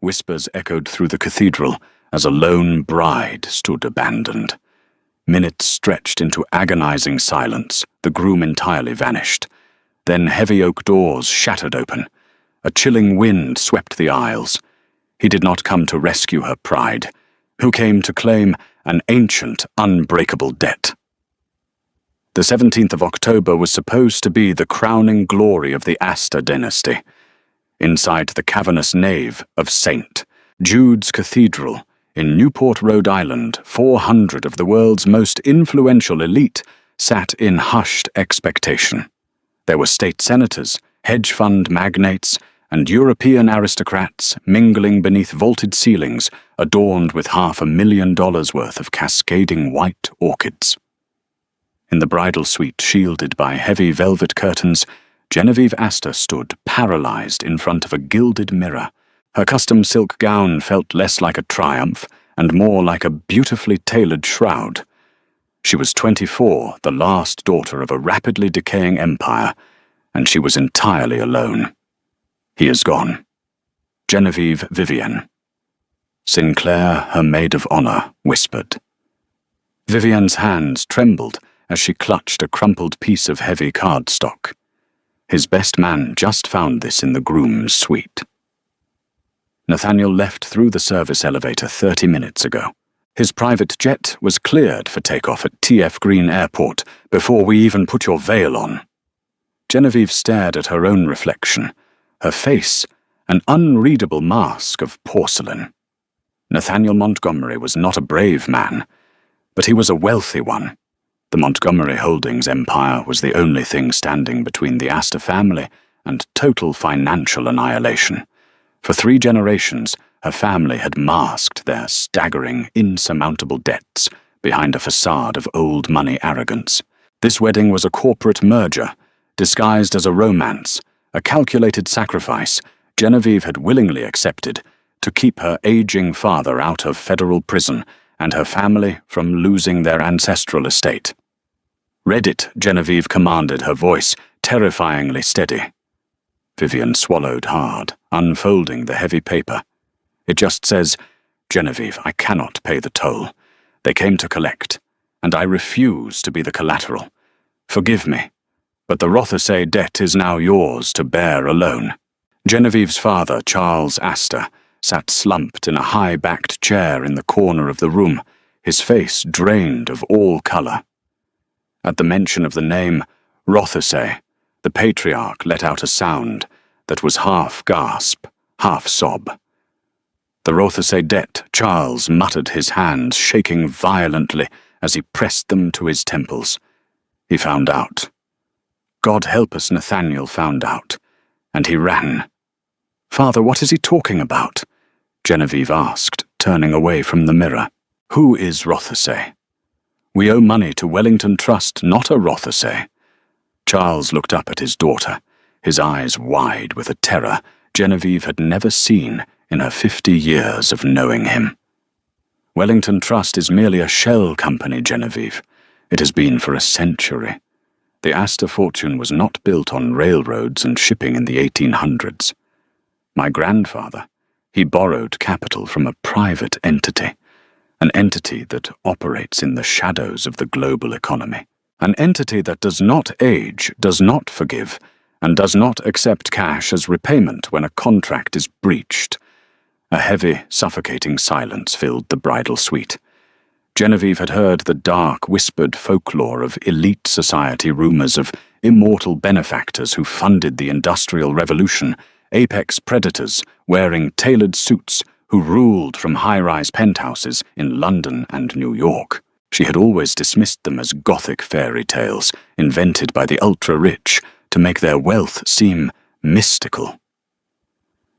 whispers echoed through the cathedral as a lone bride stood abandoned. Minutes stretched into agonizing silence, the groom entirely vanished. Then heavy oak doors shattered open. A chilling wind swept the aisles. He did not come to rescue her pride, who came to claim an ancient, unbreakable debt. The 17th of October was supposed to be the crowning glory of the Astor dynasty. Inside the cavernous nave of St. Jude's Cathedral in Newport, Rhode Island, 400 of the world's most influential elite sat in hushed expectation. There were state senators, hedge fund magnates, and European aristocrats mingling beneath vaulted ceilings adorned with $500,000 worth of cascading white orchids. In the bridal suite shielded by heavy velvet curtains, Genevieve Astor stood paralyzed in front of a gilded mirror. Her custom silk gown felt less like a triumph and more like a beautifully tailored shroud. She was 24, the last daughter of a rapidly decaying empire, and she was entirely alone. He is gone. Genevieve Vivienne. Sinclair, her maid of honor, whispered. Vivienne's hands trembled as she clutched a crumpled piece of heavy cardstock. His best man just found this in the groom's suite. Nathaniel left through the service elevator 30 minutes ago. His private jet was cleared for takeoff at T.F. Green Airport before we even put your veil on. Genevieve stared at her own reflection, her face an unreadable mask of porcelain. Nathaniel Montgomery was not a brave man, but he was a wealthy one. The Montgomery Holdings empire was the only thing standing between the Astor family and total financial annihilation. For 3 generations, her family had masked their staggering, insurmountable debts behind a facade of old money arrogance. This wedding was a corporate merger, disguised as a romance, a calculated sacrifice Genevieve had willingly accepted to keep her aging father out of federal prison and her family from losing their ancestral estate. "Read it," Genevieve commanded, her voice terrifyingly steady. Vivienne swallowed hard, unfolding the heavy paper. It just says, "Genevieve, I cannot pay the toll. They came to collect, and I refuse to be the collateral. Forgive me, but the Rothesay debt is now yours to bear alone." Genevieve's father, Charles Astor, sat slumped in a high-backed chair in the corner of the room, his face drained of all color. At the mention of the name Rothesay, the patriarch let out a sound that was half gasp, half sob. "The Rothesay debt," Charles muttered, his hands shaking violently as he pressed them to his temples. He found out. God help us, Nathaniel found out, and he ran. "Father, what is he talking about?" Genevieve asked, turning away from the mirror. "Who is Rothesay? We owe money to Wellington Trust, not a Rothesay." Charles looked up at his daughter, his eyes wide with a terror Genevieve had never seen in her 50 years of knowing him. "Wellington Trust is merely a shell company, Genevieve. It has been for a century. The Astor fortune was not built on railroads and shipping in the 1800s. My grandfather, he borrowed capital from a private entity, an entity that operates in the shadows of the global economy, an entity that does not age, does not forgive, and does not accept cash as repayment when a contract is breached." A heavy, suffocating silence filled the bridal suite. Genevieve had heard the dark, whispered folklore of elite society rumors of immortal benefactors who funded the Industrial Revolution, apex predators wearing tailored suits who ruled from high-rise penthouses in London and New York. She had always dismissed them as Gothic fairy tales invented by the ultra-rich to make their wealth seem mystical.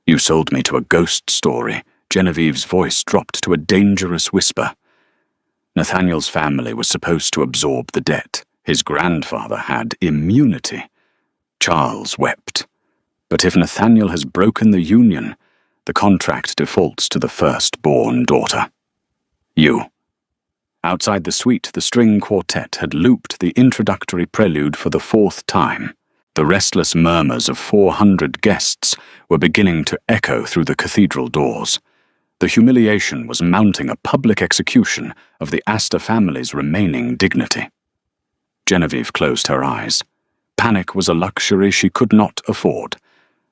"You sold me to a ghost story." Genevieve's voice dropped to a dangerous whisper. Nathaniel's family was supposed to absorb the debt. His grandfather had immunity. Charles wept. But if Nathaniel has broken the union, the contract defaults to the firstborn daughter. "You." Outside the suite, the string quartet had looped the introductory prelude for the 4th time. The restless murmurs of 400 guests were beginning to echo through the cathedral doors. The humiliation was mounting a public execution of the Astor family's remaining dignity. Genevieve closed her eyes. Panic was a luxury she could not afford.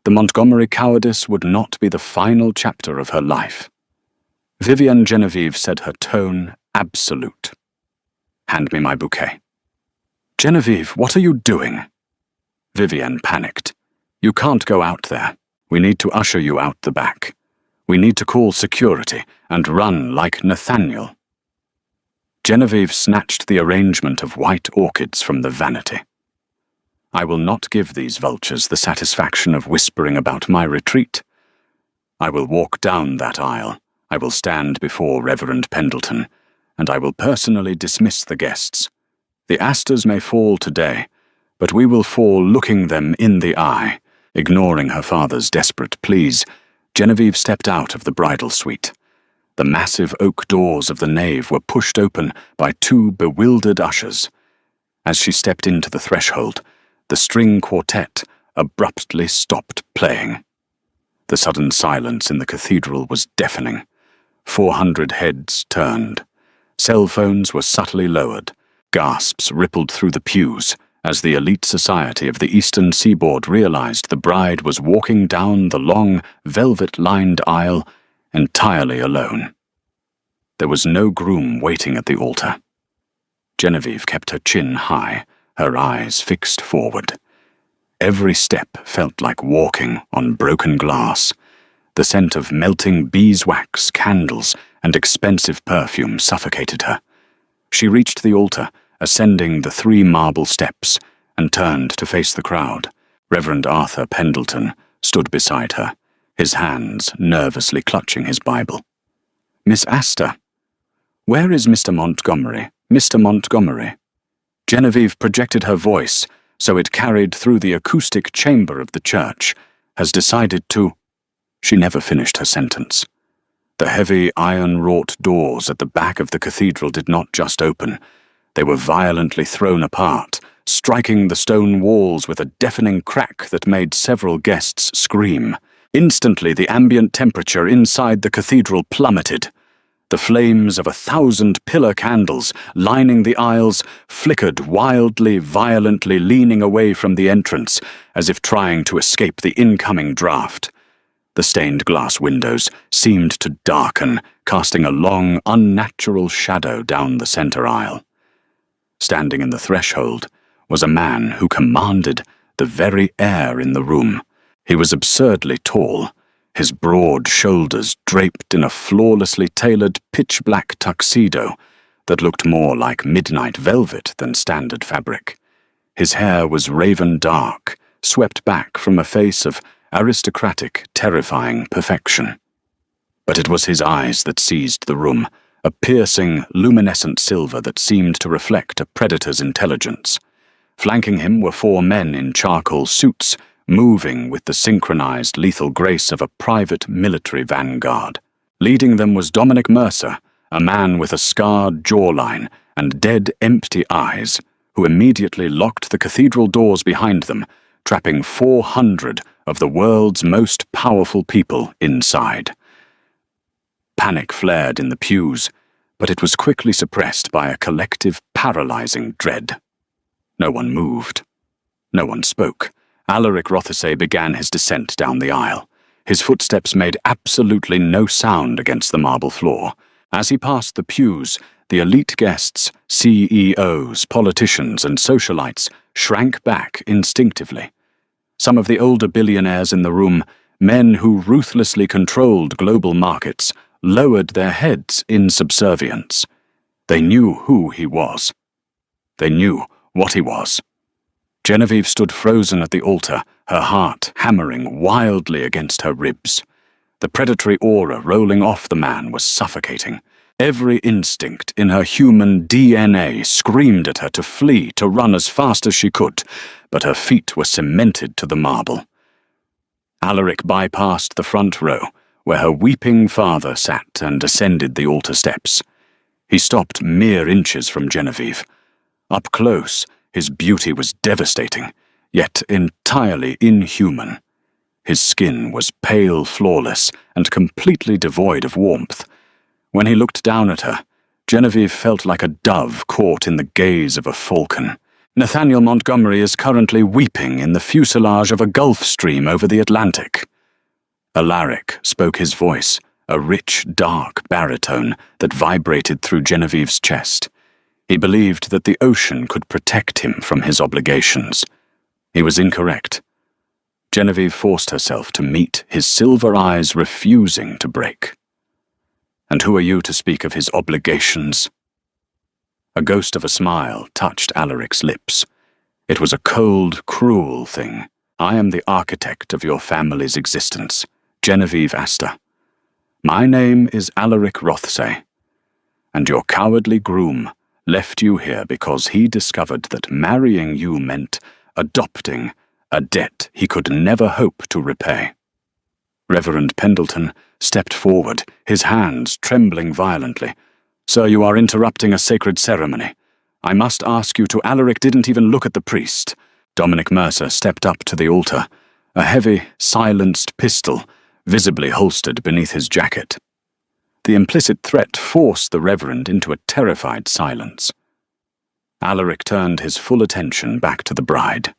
The Montgomery cowardice would not be the final chapter of her life. Vivienne Genevieve said, her tone absolute. "Hand me my bouquet." "Genevieve, what are you doing?" Vivienne panicked. "You can't go out there. We need to usher you out the back. We need to call security and run like Nathaniel." Genevieve snatched the arrangement of white orchids from the vanity. "I will not give these vultures the satisfaction of whispering about my retreat. I will walk down that aisle. I will stand before Reverend Pendleton, and I will personally dismiss the guests. The Astors may fall today, but we will fall looking them in the eye." Ignoring her father's desperate pleas, Genevieve stepped out of the bridal suite. The massive oak doors of the nave were pushed open by two bewildered ushers. As she stepped into the threshold, the string quartet abruptly stopped playing. The sudden silence in the cathedral was deafening. 400 heads turned. Cell phones were subtly lowered. Gasps rippled through the pews as the elite society of the Eastern Seaboard realized the bride was walking down the long, velvet-lined aisle entirely alone. There was no groom waiting at the altar. Genevieve kept her chin high, her eyes fixed forward. Every step felt like walking on broken glass. The scent of melting beeswax, candles, and expensive perfume suffocated her. She reached the altar, ascending the 3 marble steps, and turned to face the crowd. Reverend Arthur Pendleton stood beside her, his hands nervously clutching his Bible. "Miss Astor, where is Mr. Montgomery? Mr. Montgomery?" Genevieve projected her voice so it carried through the acoustic chamber of the church, "has decided to—" She never finished her sentence. The heavy iron-wrought doors at the back of the cathedral did not just open. They were violently thrown apart, striking the stone walls with a deafening crack that made several guests scream. Instantly, the ambient temperature inside the cathedral plummeted. The flames of 1,000 pillar candles lining the aisles flickered wildly, violently, leaning away from the entrance, as if trying to escape the incoming draft. The stained glass windows seemed to darken, casting a long, unnatural shadow down the center aisle. Standing in the threshold was a man who commanded the very air in the room. He was absurdly tall, his broad shoulders draped in a flawlessly tailored pitch-black tuxedo that looked more like midnight velvet than standard fabric. His hair was raven dark, swept back from a face of aristocratic, terrifying perfection. But it was his eyes that seized the room, a piercing, luminescent silver that seemed to reflect a predator's intelligence. Flanking him were 4 men in charcoal suits, moving with the synchronized lethal grace of a private military vanguard. Leading them was Dominic Mercer, a man with a scarred jawline and dead, empty eyes, who immediately locked the cathedral doors behind them, trapping 400 of the world's most powerful people inside. Panic flared in the pews, but it was quickly suppressed by a collective, paralyzing dread. No one moved. No one spoke. Alaric Rothesay began his descent down the aisle. His footsteps made absolutely no sound against the marble floor. As he passed the pews, the elite guests, CEOs, politicians, and socialites shrank back instinctively. Some of the older billionaires in the room, men who ruthlessly controlled global markets, lowered their heads in subservience. They knew who he was. They knew what he was. Genevieve stood frozen at the altar, her heart hammering wildly against her ribs. The predatory aura rolling off the man was suffocating. Every instinct in her human DNA screamed at her to flee, to run as fast as she could, but her feet were cemented to the marble. Alaric bypassed the front row, where her weeping father sat, and ascended the altar steps. He stopped mere inches from Genevieve. Up close, his beauty was devastating, yet entirely inhuman. His skin was pale, flawless, and completely devoid of warmth. When he looked down at her, Genevieve felt like a dove caught in the gaze of a falcon. Nathaniel Montgomery is currently weeping in the fuselage of a Gulf Stream over the Atlantic. Alaric spoke his voice, a rich, dark baritone that vibrated through Genevieve's chest. He believed that the ocean could protect him from his obligations. He was incorrect. Genevieve forced herself to meet his silver eyes refusing to break. "And who are you to speak of his obligations?" A ghost of a smile touched Alaric's lips. It was a cold, cruel thing. "I am the architect of your family's existence, Genevieve Astor. My name is Alaric Rothsay, and your cowardly groom left you here because he discovered that marrying you meant adopting a debt he could never hope to repay." Reverend Pendleton stepped forward, his hands trembling violently. "Sir, you are interrupting a sacred ceremony. I must ask you to—" Alaric didn't even look at the priest. Dominic Mercer stepped up to the altar, a heavy, silenced pistol visibly holstered beneath his jacket. The implicit threat forced the Reverend into a terrified silence. Alaric turned his full attention back to the bride.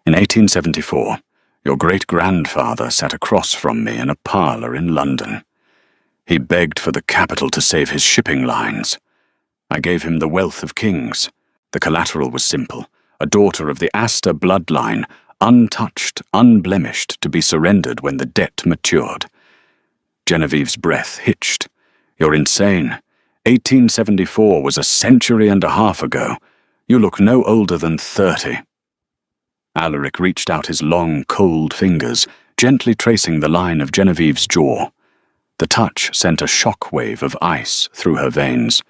"In 1874, your great-grandfather sat across from me in a parlour in London. He begged for the capital to save his shipping lines. I gave him the wealth of kings. The collateral was simple: a daughter of the Astor bloodline, untouched, unblemished, to be surrendered when the debt matured." Genevieve's breath hitched. "You're insane. 1874 was a century and a half ago. You look no older than 30. Alaric reached out his long, cold fingers, gently tracing the line of Genevieve's jaw. The touch sent a shock wave of ice through her veins,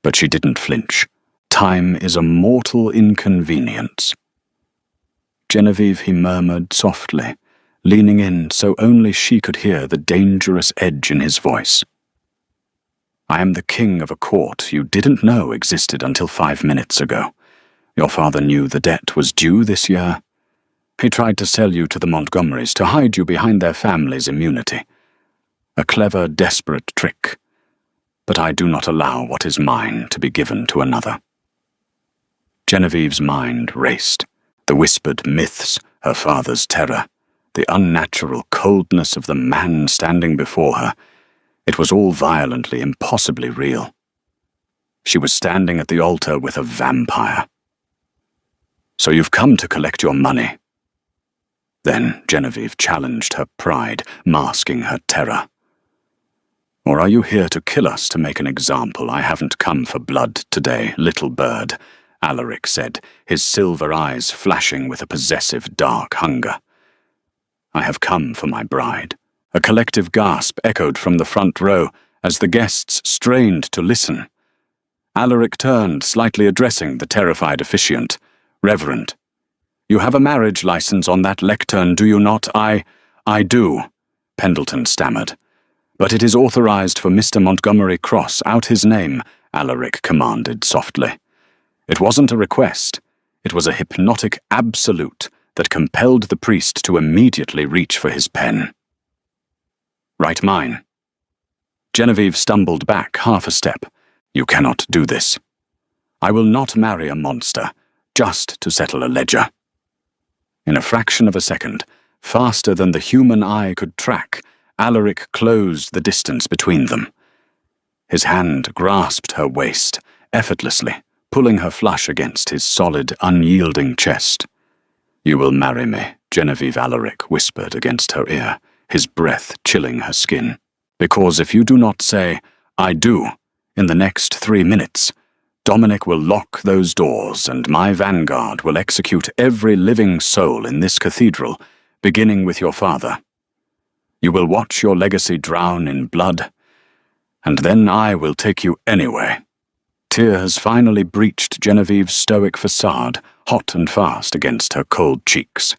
but she didn't flinch. "Time is a mortal inconvenience." "Genevieve," he murmured softly, leaning in so only she could hear the dangerous edge in his voice. "I am the king of a court you didn't know existed until 5 minutes ago. Your father knew the debt was due this year. He tried to sell you to the Montgomerys to hide you behind their family's immunity. A clever, desperate trick. But I do not allow what is mine to be given to another." Genevieve's mind raced. The whispered myths, her father's terror, the unnatural coldness of the man standing before her. It was all violently, impossibly real. She was standing at the altar with a vampire. "So you've come to collect your money?" Then Genevieve challenged her pride, masking her terror. "Or are you here to kill us to make an example? I haven't come for blood today, little bird," Alaric said, his silver eyes flashing with a possessive dark hunger. "I have come for my bride." A collective gasp echoed from the front row as the guests strained to listen. Alaric turned, slightly addressing the terrified officiant. "Reverend, you have a marriage license on that lectern, do you not?" I do," Pendleton stammered. "But it is authorized for Mr. Montgomery. Cross out his name," Alaric commanded softly. It wasn't a request. It was a hypnotic absolute that compelled the priest to immediately reach for his pen. "Write mine." Genevieve stumbled back half a step. "You cannot do this. I will not marry a monster, just to settle a ledger." In a fraction of a second, faster than the human eye could track, Alaric closed the distance between them. His hand grasped her waist, effortlessly, pulling her flush against his solid, unyielding chest. "You will marry me," Genevieve Alaric whispered against her ear, his breath chilling her skin. "Because if you do not say, 'I do,' in the next 3 minutes, Dominic will lock those doors and my vanguard will execute every living soul in this cathedral, beginning with your father. You will watch your legacy drown in blood, and then I will take you anyway." Tears finally breached Genevieve's stoic facade, hot and fast against her cold cheeks.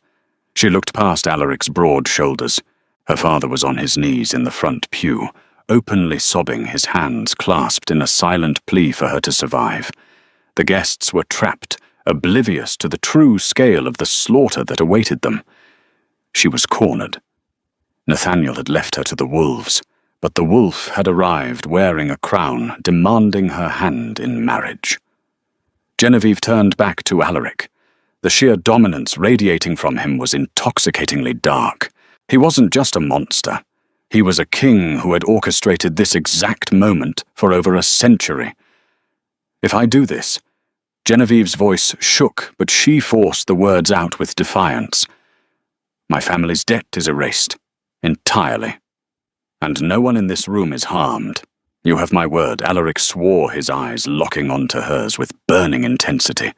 She looked past Alaric's broad shoulders. Her father was on his knees in the front pew, openly sobbing, his hands clasped in a silent plea for her to survive. The guests were trapped, oblivious to the true scale of the slaughter that awaited them. She was cornered. Nathaniel had left her to the wolves, but the wolf had arrived wearing a crown, demanding her hand in marriage. Genevieve turned back to Alaric. The sheer dominance radiating from him was intoxicatingly dark. He wasn't just a monster. He was a king who had orchestrated this exact moment for over a century. "If I do this..." Genevieve's voice shook, but she forced the words out with defiance. "My family's debt is erased. Entirely. And no one in this room is harmed. You have my word." Alaric swore, his eyes locking onto hers with burning intensity.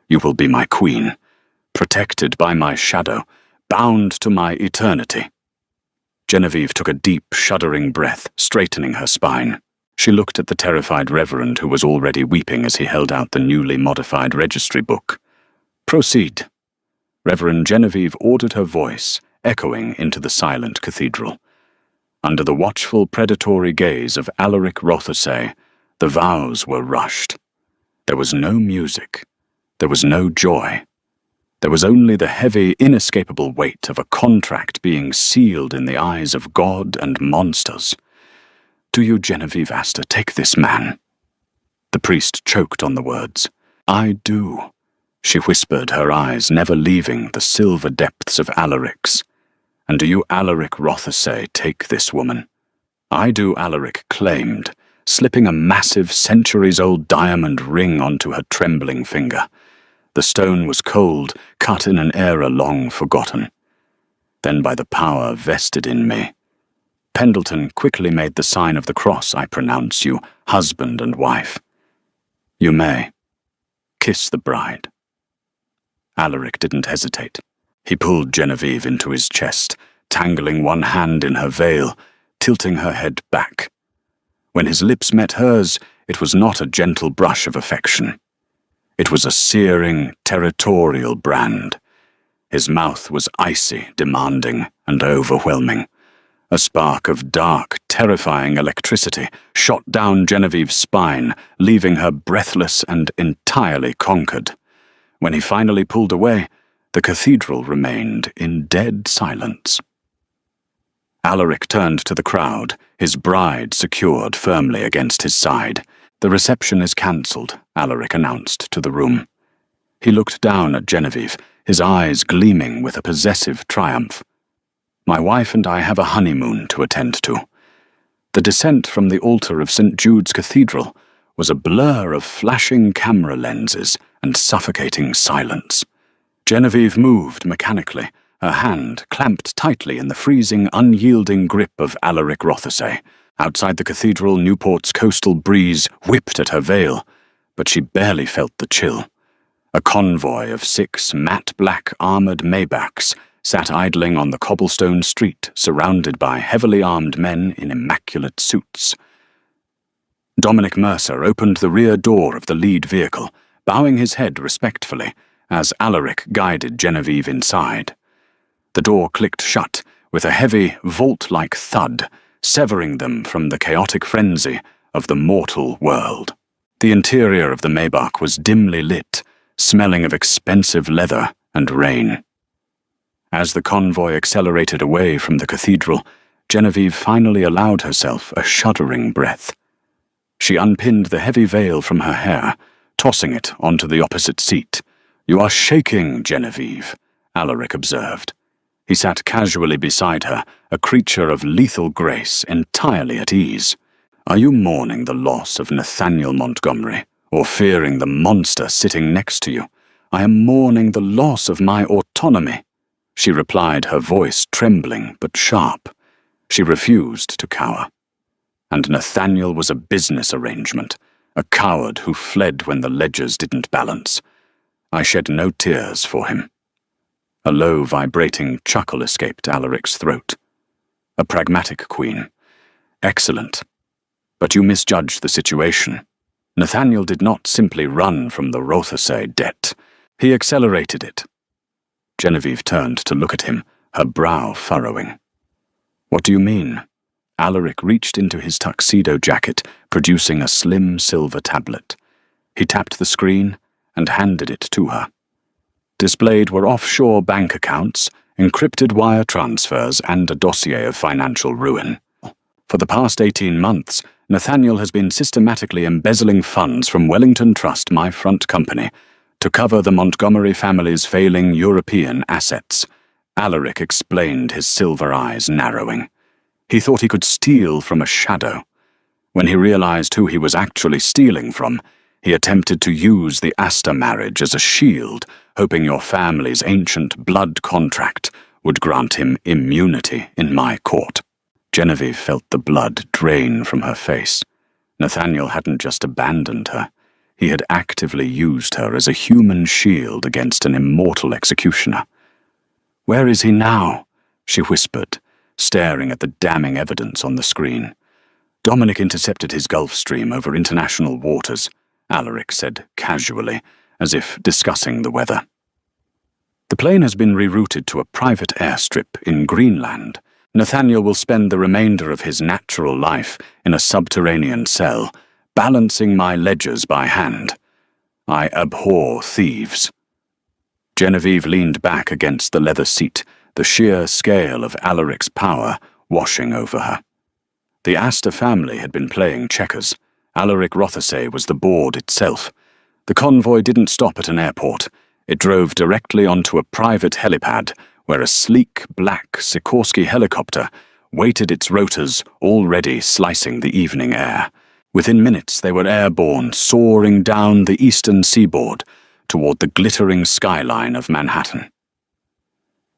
"You will be my queen, protected by my shadow, bound to my eternity." Genevieve took a deep, shuddering breath, straightening her spine. She looked at the terrified reverend who was already weeping as he held out the newly modified registry book. "Proceed." Reverend Genevieve ordered, her voice echoing into the silent cathedral. Under the watchful, predatory gaze of Alaric Rothesay, the vows were rushed. There was no music. There was no joy. There was only the heavy, inescapable weight of a contract being sealed in the eyes of God and monsters. "Do you, Genevieve Astor, take this man?" The priest choked on the words. "I do," she whispered, her eyes never leaving the silver depths of Alaric's. "And do you, Alaric Rothesay, take this woman?" "I do," Alaric claimed, slipping a massive, centuries-old diamond ring onto her trembling finger. The stone was cold, cut in an era long forgotten. "Then by the power vested in me." Pendleton quickly made the sign of the cross. "I pronounce you husband and wife. You may kiss the bride." Alaric didn't hesitate. He pulled Genevieve into his chest, tangling one hand in her veil, tilting her head back. When his lips met hers, it was not a gentle brush of affection. It was a searing, territorial brand. His mouth was icy, demanding, and overwhelming. A spark of dark, terrifying electricity shot down Genevieve's spine, leaving her breathless and entirely conquered. When he finally pulled away, the cathedral remained in dead silence. Alaric turned to the crowd, his bride secured firmly against his side. "The reception is cancelled," Alaric announced to the room. He looked down at Genevieve, his eyes gleaming with a possessive triumph. "My wife and I have a honeymoon to attend to." The descent from the altar of St. Jude's Cathedral was a blur of flashing camera lenses and suffocating silence. Genevieve moved mechanically, her hand clamped tightly in the freezing, unyielding grip of Alaric Rothesay. Outside the cathedral, Newport's coastal breeze whipped at her veil, but she barely felt the chill. A convoy of 6 matte-black armored Maybachs sat idling on the cobblestone street, surrounded by heavily armed men in immaculate suits. Dominic Mercer opened the rear door of the lead vehicle, bowing his head respectfully as Alaric guided Genevieve inside. The door clicked shut with a heavy, vault-like thud, severing them from the chaotic frenzy of the mortal world. The interior of the Maybach was dimly lit, smelling of expensive leather and rain. As the convoy accelerated away from the cathedral, Genevieve finally allowed herself a shuddering breath. She unpinned the heavy veil from her hair, tossing it onto the opposite seat. "You are shaking, Genevieve," Alaric observed. He sat casually beside her, a creature of lethal grace, entirely at ease. "Are you mourning the loss of Nathaniel Montgomery, or fearing the monster sitting next to you?" "I am mourning the loss of my autonomy," she replied, her voice trembling but sharp. She refused to cower. And Nathaniel was a business arrangement, a coward who fled when the ledgers didn't balance. I shed no tears for him. A low, vibrating chuckle escaped Alaric's throat. "A pragmatic queen. Excellent. But you misjudged the situation. Nathaniel did not simply run from the Rothesay debt. He accelerated it." Genevieve turned to look at him, her brow furrowing. "What do you mean?" Alaric reached into his tuxedo jacket, producing a slim silver tablet. He tapped the screen, and handed it to her. Displayed were offshore bank accounts, encrypted wire transfers, and a dossier of financial ruin. For the past 18 months, Nathaniel has been systematically embezzling funds from Wellington Trust, my front company, to cover the Montgomery family's failing European assets. Alaric explained, his silver eyes narrowing. He thought he could steal from a shadow. When he realized who he was actually stealing from, he attempted to use the Astor marriage as a shield, hoping your family's ancient blood contract would grant him immunity in my court. Genevieve felt the blood drain from her face. Nathaniel hadn't just abandoned her. He had actively used her as a human shield against an immortal executioner. "Where is he now?" she whispered, staring at the damning evidence on the screen. "Dominic intercepted his Gulf Stream over international waters," Alaric said casually, as if discussing the weather. "The plane has been rerouted to a private airstrip in Greenland. Nathaniel will spend the remainder of his natural life in a subterranean cell, balancing my ledgers by hand. I abhor thieves." Genevieve leaned back against the leather seat, the sheer scale of Alaric's power washing over her. The Astor family had been playing checkers. Alaric Rothesay was the board itself. The convoy didn't stop at an airport. It drove directly onto a private helipad where a sleek black Sikorsky helicopter waited its rotors, already slicing the evening air. Within minutes they were airborne, soaring down the eastern seaboard toward the glittering skyline of Manhattan.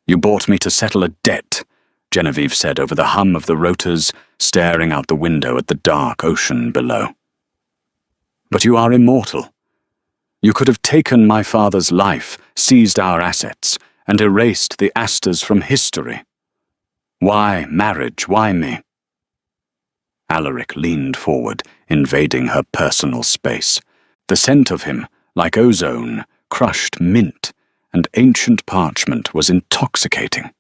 "You bought me to settle a debt," Genevieve said over the hum of the rotors, staring out the window at the dark ocean below. "But you are immortal. You could have taken my father's life, seized our assets, and erased the Astors from history. Why marriage? Why me?" Alaric leaned forward, invading her personal space. The scent of him, like ozone, crushed mint, and ancient parchment, was intoxicating.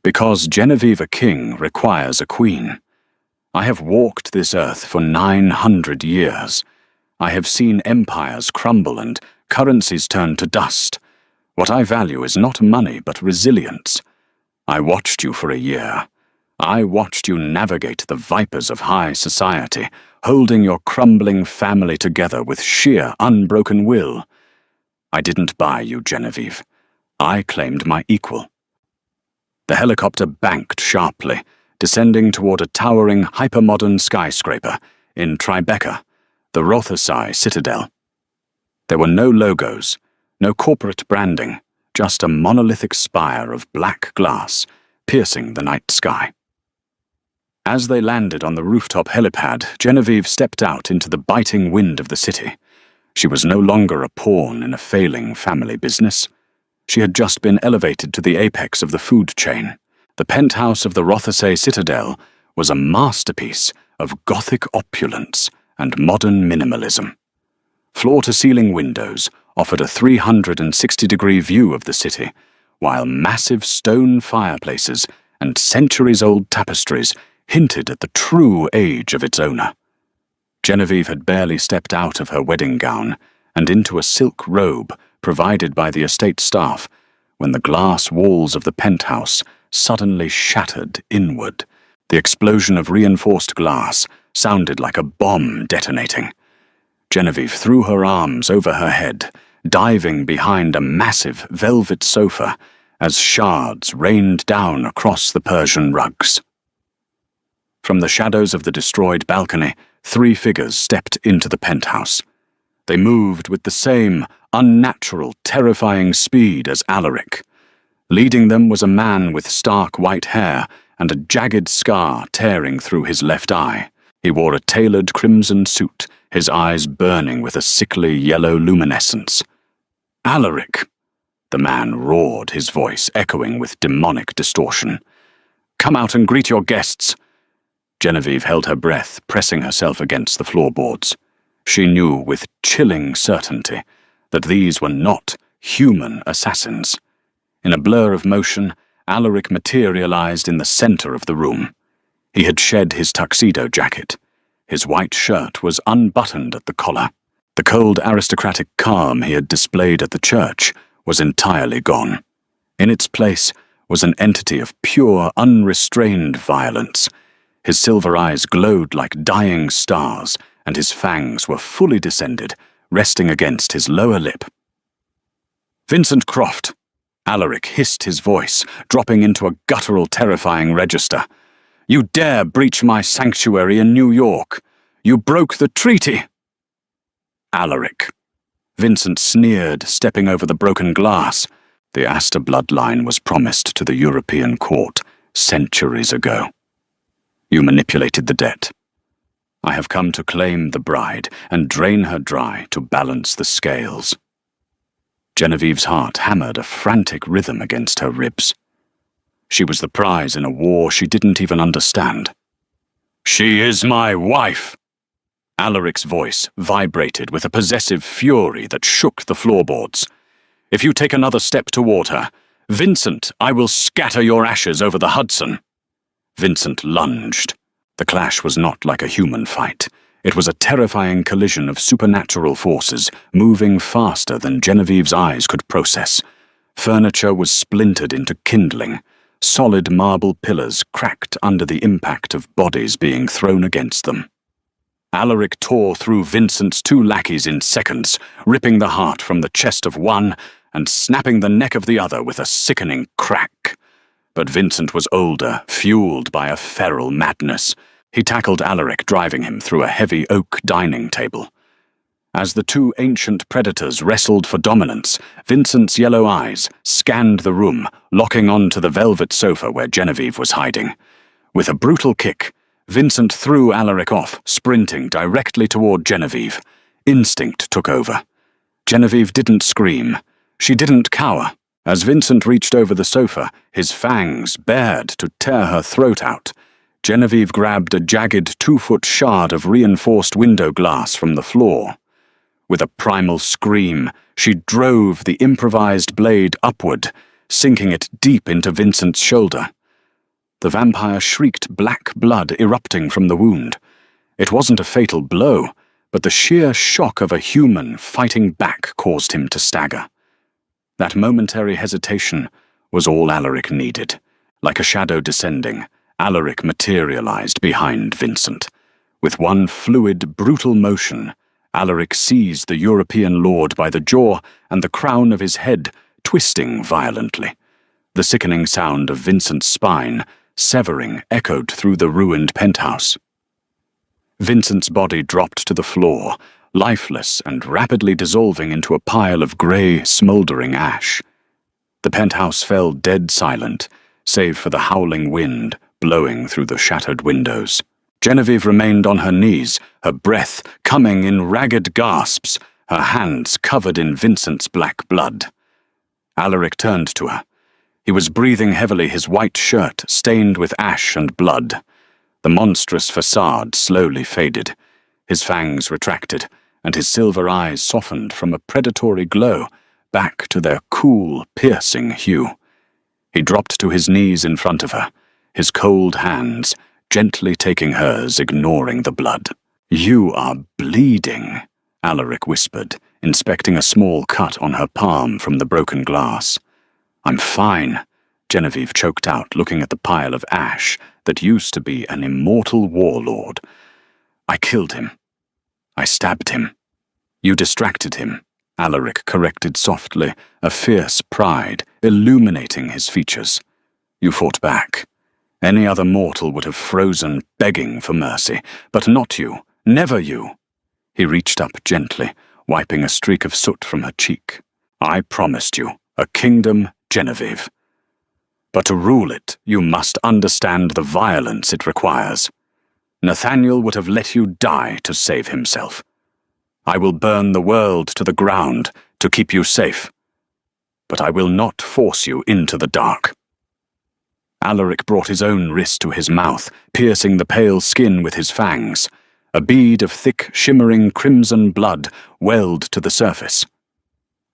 "Because Genevieve King requires a queen. I have walked this earth for 900 years. I have seen empires crumble and currencies turn to dust. What I value is not money, but resilience. I watched you for a year. I watched you navigate the vipers of high society, holding your crumbling family together with sheer, unbroken will. I didn't buy you, Genevieve. I claimed my equal." The helicopter banked sharply, descending toward a towering, hypermodern skyscraper in Tribeca, the Rothesay Citadel. There were no logos, no corporate branding, just a monolithic spire of black glass piercing the night sky. As they landed on the rooftop helipad, Genevieve stepped out into the biting wind of the city. She was no longer a pawn in a failing family business. She had just been elevated to the apex of the food chain. The penthouse of the Rothesay Citadel was a masterpiece of Gothic opulence and modern minimalism. Floor-to-ceiling windows offered a 360-degree view of the city, while massive stone fireplaces and centuries-old tapestries hinted at the true age of its owner. Genevieve had barely stepped out of her wedding gown and into a silk robe provided by the estate staff when the glass walls of the penthouse suddenly shattered inward. The explosion of reinforced glass sounded like a bomb detonating. Genevieve threw her arms over her head, diving behind a massive velvet sofa as shards rained down across the Persian rugs. From the shadows of the destroyed balcony, 3 figures stepped into the penthouse. They moved with the same unnatural, terrifying speed as Alaric. Leading them was a man with stark white hair and a jagged scar tearing through his left eye. He wore a tailored crimson suit, his eyes burning with a sickly yellow luminescence. "Alaric!" The man roared, his voice echoing with demonic distortion. "Come out and greet your guests." Genevieve held her breath, pressing herself against the floorboards. She knew with chilling certainty that these were not human assassins. In a blur of motion, Alaric materialized in the center of the room. He had shed his tuxedo jacket. His white shirt was unbuttoned at the collar. The cold aristocratic calm he had displayed at the church was entirely gone. In its place was an entity of pure, unrestrained violence. His silver eyes glowed like dying stars, and his fangs were fully descended, resting against his lower lip. "Vincent Croft!" Alaric hissed his voice, dropping into a guttural, terrifying register. "You dare breach my sanctuary in New York! You broke the treaty!" Alaric. Vincent sneered, stepping over the broken glass. The Astor bloodline was promised to the European court centuries ago. You manipulated the debt. I have come to claim the bride and drain her dry to balance the scales. Genevieve's heart hammered a frantic rhythm against her ribs. She was the prize in a war she didn't even understand. "She is my wife!" Alaric's voice vibrated with a possessive fury that shook the floorboards. "If you take another step toward her, Vincent, I will scatter your ashes over the Hudson." Vincent lunged. The clash was not like a human fight. It was a terrifying collision of supernatural forces, moving faster than Genevieve's eyes could process. Furniture was splintered into kindling. Solid marble pillars cracked under the impact of bodies being thrown against them. Alaric tore through Vincent's two lackeys in seconds, ripping the heart from the chest of one and snapping the neck of the other with a sickening crack. But Vincent was older, fueled by a feral madness. He tackled Alaric, driving him through a heavy oak dining table. As the two ancient predators wrestled for dominance, Vincent's yellow eyes scanned the room, locking on to the velvet sofa where Genevieve was hiding. With a brutal kick, Vincent threw Alaric off, sprinting directly toward Genevieve. Instinct took over. Genevieve didn't scream. She didn't cower. As Vincent reached over the sofa, his fangs bared to tear her throat out, Genevieve grabbed a jagged 2-foot shard of reinforced window glass from the floor. With a primal scream, she drove the improvised blade upward, sinking it deep into Vincent's shoulder. The vampire shrieked, black blood erupting from the wound. It wasn't a fatal blow, but the sheer shock of a human fighting back caused him to stagger. That momentary hesitation was all Alaric needed. Like a shadow descending, Alaric materialized behind Vincent. With one fluid, brutal motion, Alaric seized the European lord by the jaw and the crown of his head, twisting violently. The sickening sound of Vincent's spine, severing, echoed through the ruined penthouse. Vincent's body dropped to the floor, lifeless and rapidly dissolving into a pile of grey, smouldering ash. The penthouse fell dead silent, save for the howling wind blowing through the shattered windows. Genevieve remained on her knees, her breath coming in ragged gasps, her hands covered in Vincent's black blood. Alaric turned to her. He was breathing heavily, his white shirt stained with ash and blood. The monstrous facade slowly faded. His fangs retracted, and his silver eyes softened from a predatory glow back to their cool, piercing hue. He dropped to his knees in front of her, his cold hands gently taking hers, ignoring the blood. "You are bleeding," Alaric whispered, inspecting a small cut on her palm from the broken glass. "I'm fine," Genevieve choked out, looking at the pile of ash that used to be an immortal warlord. "I killed him. I stabbed him." "You distracted him," Alaric corrected softly, a fierce pride illuminating his features. "You fought back. Any other mortal would have frozen, begging for mercy, but not you, never you." He reached up gently, wiping a streak of soot from her cheek. "I promised you a kingdom, Genevieve. But to rule it, you must understand the violence it requires. Nathaniel would have let you die to save himself. I will burn the world to the ground to keep you safe. But I will not force you into the dark." Alaric brought his own wrist to his mouth, piercing the pale skin with his fangs. A bead of thick, shimmering crimson blood welled to the surface.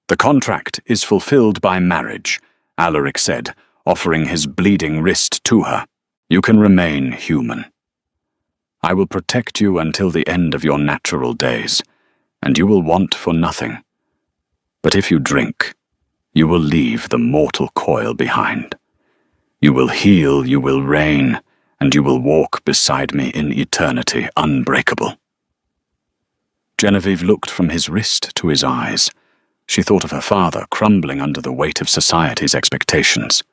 "The contract is fulfilled by marriage," Alaric said, offering his bleeding wrist to her. "You can remain human. I will protect you until the end of your natural days. and you will want for nothing. But if you drink, you will leave the mortal coil behind. You will heal, you will reign, and you will walk beside me in eternity unbreakable." Genevieve looked from his wrist to his eyes. She thought of her father crumbling under the weight of society's expectations.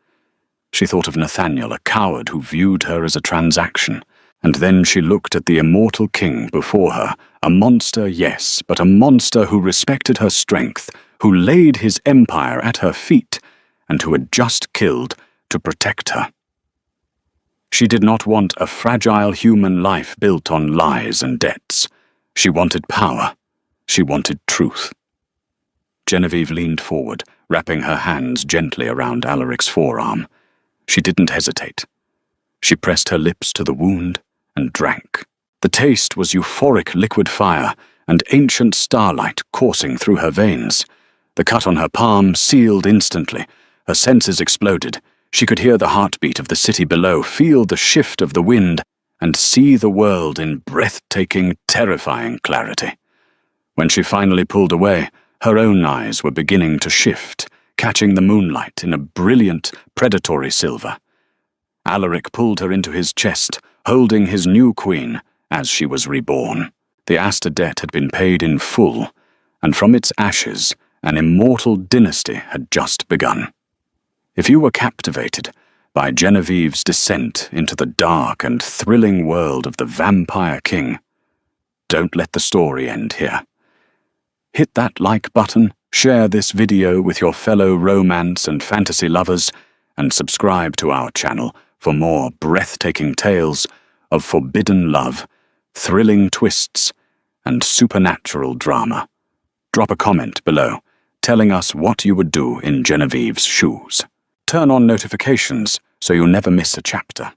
She thought of Nathaniel, a coward who viewed her as a transaction. And then she looked at the immortal king before her, a monster, yes, but a monster who respected her strength, who laid his empire at her feet, and who had just killed to protect her. She did not want a fragile human life built on lies and debts. She wanted power. She wanted truth. Genevieve leaned forward, wrapping her hands gently around Alaric's forearm. She didn't hesitate. She pressed her lips to the wound and drank. The taste was euphoric liquid fire and ancient starlight coursing through her veins. The cut on her palm sealed instantly. Her senses exploded. She could hear the heartbeat of the city below, feel the shift of the wind, and see the world in breathtaking, terrifying clarity. When she finally pulled away, her own eyes were beginning to shift, catching the moonlight in a brilliant, predatory silver. Alaric pulled her into his chest, holding his new queen as she was reborn. The Aster debt had been paid in full, and from its ashes, an immortal dynasty had just begun. If you were captivated by Genevieve's descent into the dark and thrilling world of the Vampire King, don't let the story end here. Hit that like button, share this video with your fellow romance and fantasy lovers, and subscribe to our channel for more breathtaking tales of forbidden love, thrilling twists, and supernatural drama. Drop a comment below, telling us what you would do in Genevieve's shoes. Turn on notifications so you never miss a chapter.